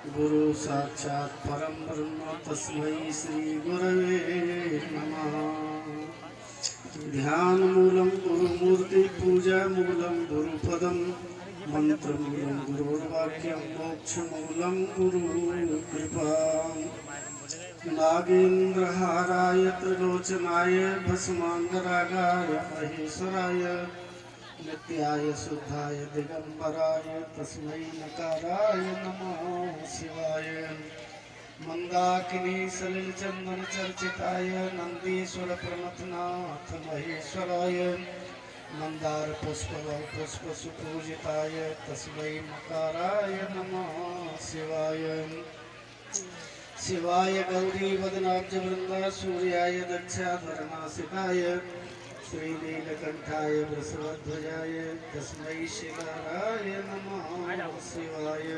गुरु साक्षात् परम ब्रह्म तस्मै श्री गुरवे नमः। ध्यान मूलम गुरुमूर्ति पूजा मूलम गुरुपदम मंत्र मूलम गुरुर्वाक्यम मोक्ष मूलम गुरु कृपा। नागेन्द्रहाराय त्रिलोचनाय भस्मांगरागाय महेश्वराय नित्याय शुद्धाय दिगंबराय तस्मै नकाराय नमः शिवाय। मंदाकिनी सलिल चंदन चर्चिताय नंदीश्वर प्रमथनाथ महेश्वराय मंदार पुष्प सुपूजिताय तस्मै मकाराय नमः शिवाय। शिवाय गौरी वदनाब्ज वृंदा सूर्याय दक्षाधरनासिकाय श्रीनीलकंठाय वृषभध्वजाय तस्मै शिवाय नमः शिवाय।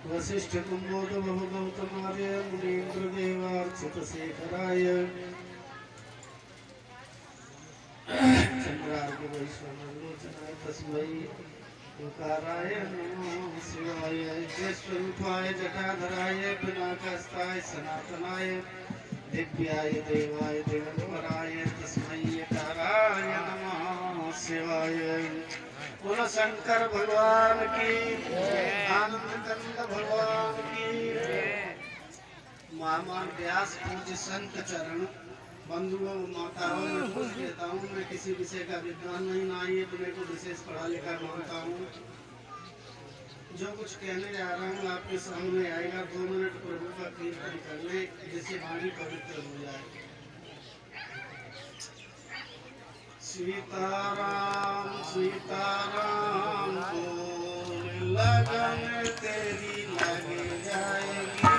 वशिष्ठ कुम्भोद बहुगौतमार्य मुनीन्द्र देवार्चित शेखराय चंद्रार्घ वैश्वनाय तस्मै ओंकाराय नमः शिवाय। जयस्वरूपाय जटाधराय पिनाकस्ताय सनातनाय दिव्याय देवाय दिगंबराय तस्मै यकाराय नमः शिवाय। बोलो शंकर भगवान की, आनंद कंद भगवान की। महामान व्यास पूज्य संत चरण बंधुओं माताओं में पूछ देता हूँ। मैं किसी विषय का विद्वान नहीं, ना ही अपने को विशेष पढ़ा लिखा मानता हूँ। जो कुछ कहने जा रहा हूँ आपके सामने आएगा। 2 मिनट प्रभु का कीर्तन करने जिससे वाणी पवित्र हो जाए। सीताराम सीताराम बोल लगन तेरी लग जाएगी।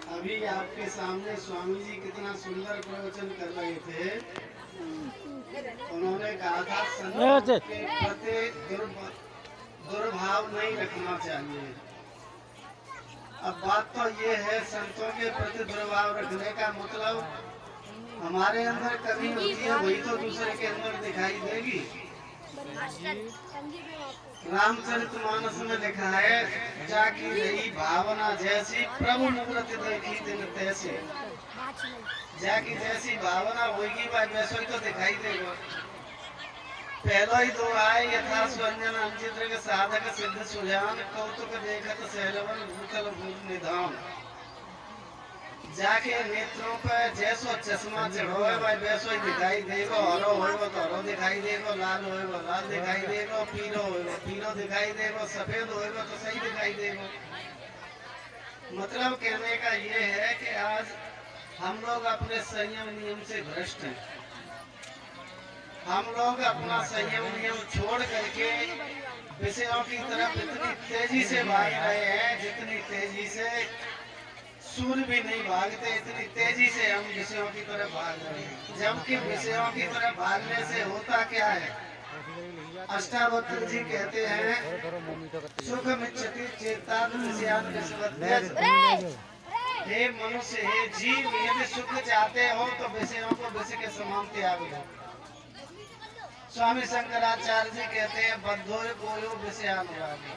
अभी आपके सामने स्वामी जी कितना सुंदर प्रवचन कर रहे थे। उन्होंने कहा था संतों के प्रति दुर्भाव नहीं रखना चाहिए। अब बात तो ये है, संतों के प्रति दुर्भाव रखने का मतलब हमारे अंदर कमी होती है, वही तो दूसरे के अंदर दिखाई देगी। रामचरितमानस में लिखा है, जाकी रही भावना जैसी प्रभु मूर्ति देखी दिन तैसी। जाकी जैसी भावना होगी वैसे तो दिखाई देगा। पहलो ही तो आए यथा स्वंजन अंचित्र के साधक सिद्ध सुजान कौतुक देखत सहलवन भूतल भूत निधान। जाके नेत्रों पर जैसो चश्मा चढ़ो है भाई वैसो ही दिखाई देगो, हरो होएगो तो हरो दिखाई देगो, लाल होएगो लाल दिखाई देगो, पीलो होएगो पीलो दिखाई देगो, सफेद होएगो तो सही दिखाई देगो। मतलब कहने का ये है कि आज हम लोग अपने संयम नियम से भ्रष्ट हैं। हम लोग अपना संयम नियम छोड़ करके विषयों की तरफ इतनी तेजी से भाग रहे हैं, जितनी तेजी से सूर्य भी नहीं भागते, इतनी तेजी से हम विषयों की तरफ भाग रहे हैं। जबकि विषयों की तरफ भागने से होता क्या है? अष्टावक्र जी कहते हैं सुख मिच्छति चेतात् विषयान् विषवद्य। हे मनुष्य, हे जीव, यदि सुख चाहते हो तो विषयों को विषय के समान त्याग दो। स्वामी शंकराचार्य जी कहते हैं बद्धो कोयो विषयानुरागी,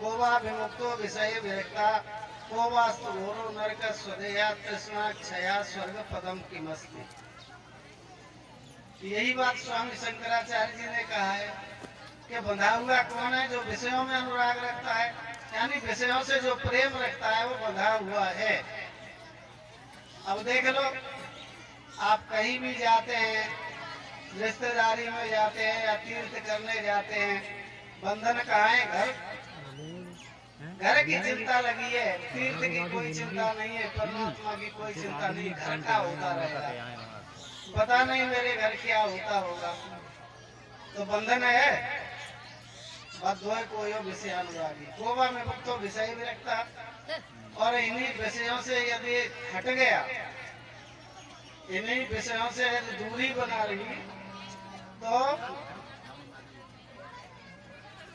को वा विमुक्तो विषय विरक्ता, को वास्तु घोरो नरक स्वदेया तृष्णा क्षया स्वर्ग पदम किमस्ति। यही बात स्वामी शंकराचार्य जी ने कहा है कि बंधा हुआ कौन है? जो विषयों में अनुराग रखता है, यानी विषयों से जो प्रेम रखता है वो बंधा हुआ है। अब देख लो, आप कहीं भी जाते हैं, रिश्तेदारी में जाते हैं या तीर्थ करने जाते हैं, बंधन कहाँ है? घर की चिंता लगी है, तीर्थ की कोई चिंता नहीं है, परमात्मा की कोई चिंता नहीं, घर का होता रहेगा। पता नहीं मेरे घर क्या होता होगा, तो बंधन है। बद्धोय कोयो विषयानुरागी, कोवा में भक्तो विषय भी रखता, और इन्हीं विषयों से यदि हट गया, इन्हीं विषयों से यदि दूरी बना रही तो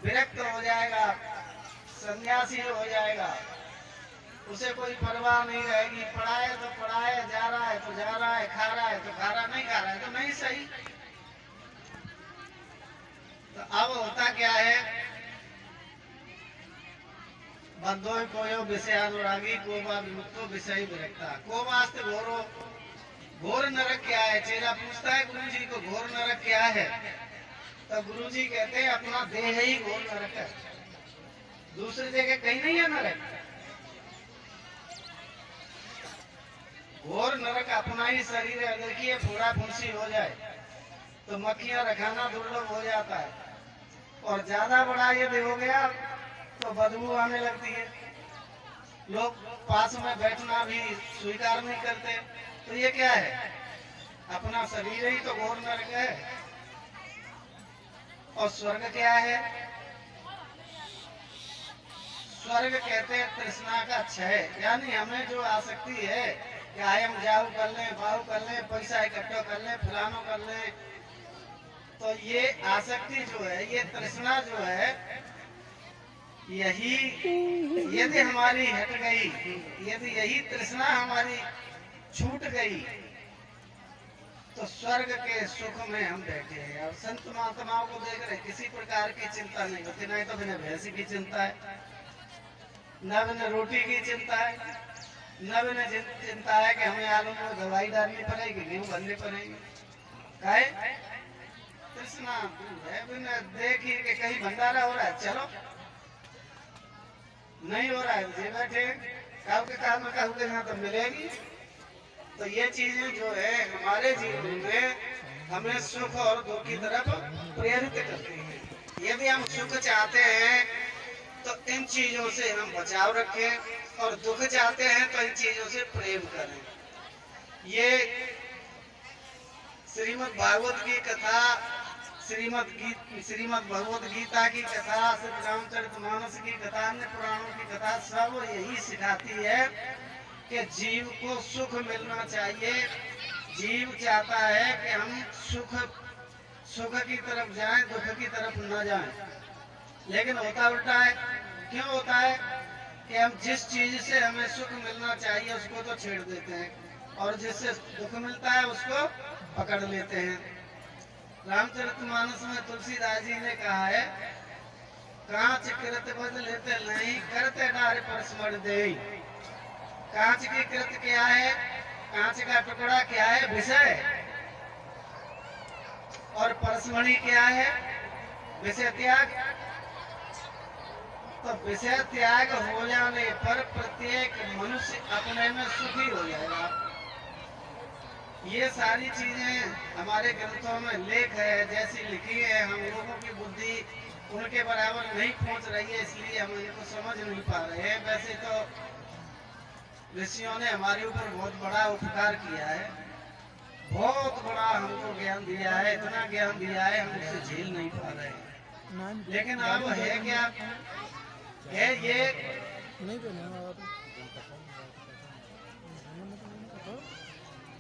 विरक्त हो जाएगा, सन्यासी हो जाएगा, उसे कोई परवाह नहीं रहेगी। पढ़ा है तो पढ़ा है, जा रहा है तो जा रहा है, खा रहा है तो खा रहा, नहीं खा रहा है तो नहीं सही। तो अब होता क्या है? बद्धो कोयो विषयानुरागी, को वा विमुक्तो विषय विरक्ता, को वास्ते घोरो। घोर नरक क्या है? चेला पूछता है गुरु जी को, घोर नरक क्या है? तो गुरु जी कहते हैं अपना देह ही घोर नरक है, दूसरी जगह कहीं नहीं है नरक। घोर नरक अपना ही शरीर है। देखिए, फोड़ा फुंसी हो जाए तो मक्खियां रखाना दुर्लभ हो जाता है, और ज्यादा बड़ा यदि हो गया तो बदबू आने लगती है, लोग पास में बैठना भी स्वीकार नहीं करते। तो ये क्या है? अपना शरीर ही तो घोर नरक है। और स्वर्ग क्या है? स्वर्ग कहते हैं तृष्णा का क्षय, यानी हमें जो आसक्ति है कि हम जाऊ कर लें, बाहू कर लें, पैसा इकट्ठा कर लें, फलानो कर लें, तो ये आसक्ति जो है, ये तृष्णा जो है, यही यदि हमारी हट गई, यदि यही तृष्णा हमारी छूट गई तो स्वर्ग के सुख में हम बैठे हैं। और संत महात्माओं को देख रहे, किसी प्रकार की चिंता नहीं होती, नहीं तो बिना भैंसी की चिंता है, न बिना रोटी की चिंता है, न बिना चिंता है कि हमें आलू में दवाई डालनी पड़ेगी, गेहूं भरनी पड़ेगी। काहे? तृष्णा है। बिना देखिए कि कहीं भंडारा हो रहा है, चलो, नहीं हो रहा है जी बैठे, काल के काम में कहूँगे ना तो मिलेगी। तो ये चीजें जो है हमारे जीवन में हमें सुख और दुख की तरफ प्रेरित करती है। यदि हम सुख चाहते हैं तो इन चीजों से हम बचाव रखें, और दुख चाहते हैं तो इन चीजों से प्रेम करें। ये श्रीमद् भागवत की कथा, श्रीमद् भगवत गीता की कथा, श्री रामचरितमानस की कथा, अन्य पुराणों की कथा सब यही सिखाती है कि जीव को सुख मिलना चाहिए। जीव चाहता है कि हम सुख की तरफ जाएं, दुख की तरफ न जाएं, लेकिन होता उल्टा है। क्यों होता है? कि हम जिस चीज से हमें सुख मिलना चाहिए उसको तो छेड़ देते हैं, और जिससे दुख मिलता है उसको पकड़ लेते हैं। रामचरितमानस में तुलसीदास जी ने कहा है, कांच कृत बद लेते नहीं, करते डारे पर स्मर दे। कांच की कृत क्या है? कांच का टुकड़ा क्या है? विषय। और परस्मणि क्या है? विषय त्याग। तो विषय त्याग हो जाने पर प्रत्येक मनुष्य अपने में सुखी हो जाएगा। ये सारी चीजें हमारे ग्रंथों में लेख है, जैसी लिखी है, हम लोगों की बुद्धि उनके बराबर नहीं पहुंच रही है, इसलिए हम इनको समझ नहीं पा रहे हैं। वैसे तो ऋषियों ने हमारे ऊपर बहुत बड़ा उपकार किया है, बहुत बड़ा हमको ज्ञान दिया है, इतना ज्ञान दिया है हम उसे झेल नहीं पा रहे हैं। लेकिन अब है क्या है, ये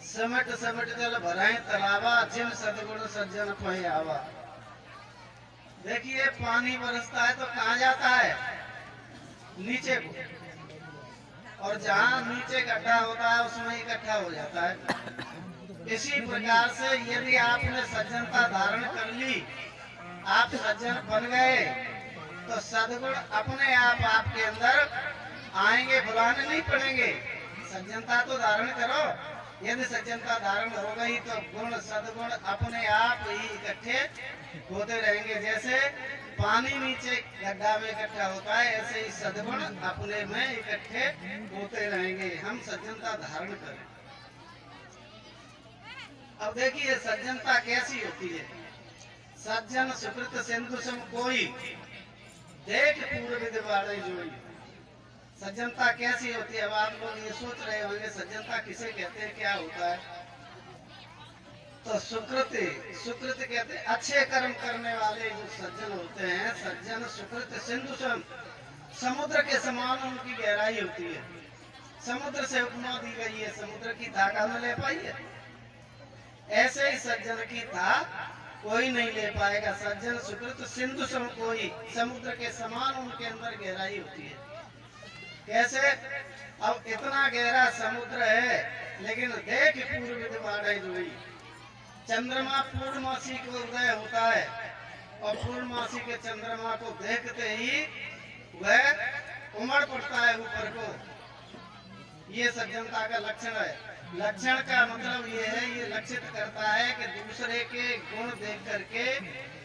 समट समट जल भराए तलावा, जिम सदगुण सज्जन पहे आवा। देखिए पानी बरसता है तो कहाँ जाता है? नीचे को, और जहाँ नीचे गड्ढा होता है उसमें इकट्ठा हो जाता है। इसी प्रकार से यदि आपने सज्जनता धारण कर ली, आप सज्जन बन गए, तो सद्गुण अपने आप आपके अंदर आएंगे, बुलाने नहीं पड़ेंगे। सज्जनता तो धारण करो, यदि सज्जनता धारण हो गई तो गुण सद्गुण अपने आप ही इकट्ठे होते रहेंगे। जैसे पानी नीचे गड्ढा में इकट्ठा होता है, ऐसे ही सद्गुण अपने में इकट्ठे होते रहेंगे। हम सज्जनता धारण करें। अब देखिए सज्जनता कैसी होती है। सज्जन सुकृत सिंधु सम कोई, देख पूर्व विधि बाड़े जोई। सज्जनता कैसी होती है? अब आप लोग ये सोच रहे होंगे सज्जनता किसे कहते हैं, क्या होता है? तो सुकृत, सुकृत कहते हैं अच्छे कर्म करने वाले जो सज्जन होते हैं। सज्जन सुकृत सिंधु सम, समुद्र के समान उनकी गहराई होती है। समुद्र से उपमा दी गई है, समुद्र की धागा में ले पाई है, ऐसे ही सज्जन की था कोई नहीं ले पाएगा। सज्जन सुकृत सिंधु सम कोई, समुद्र के समान उनके अंदर गहराई होती है। कैसे? अब इतना गहरा समुद्र है, लेकिन देख पूर्व विधि बाड़े जोई। चंद्रमा पूर्णमासी को उदय होता है, और पूर्णमासी के चंद्रमा को देखते ही वह उमड़ पड़ता है ऊपर को। ये सज्जनता का लक्षण है। लक्षण का मतलब ये है, ये लक्षित करता है कि दूसरे के गुण देख करके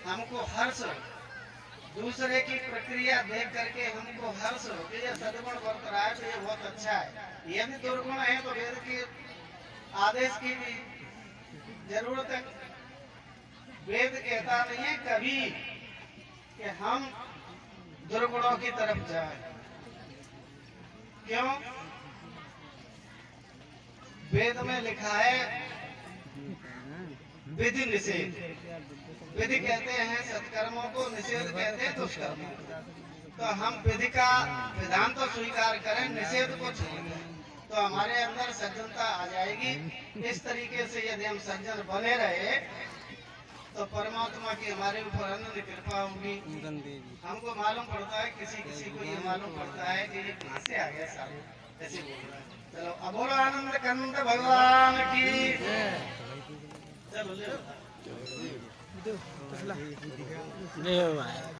हमको हर्ष हो, दूसरे की प्रक्रिया देख करके हमको हर्ष हो कि ये सद्गुण बरत रहा है तो ये बहुत अच्छा है। यदि दुर्गुण है तो वेद के आदेश की भी जरूरत है। वेद कहता नहीं है कभी कि हम दुर्गुणों की तरफ जाएं। क्यों? वेद में लिखा है विधि निषेध। विधि कहते हैं सत्कर्मों को, निषेध कहते हैं दुष्कर्मों को। तो हम विधि का विधान तो स्वीकार करें, निषेध को छोड़ दें, तो हमारे अंदर सज्जनता आ जाएगी। इस तरीके से यदि हम सज्जन बने रहे तो परमात्मा की हमारे ऊपर अनंत कृपा होगी। हमको मालूम पड़ता है, किसी किसी को ये मालूम पड़ता है कि ये कहाँ से आ गया सारे, ऐसे बोल रहा है। चलो अबोलो आनंद कंद भगवान की। चलो ले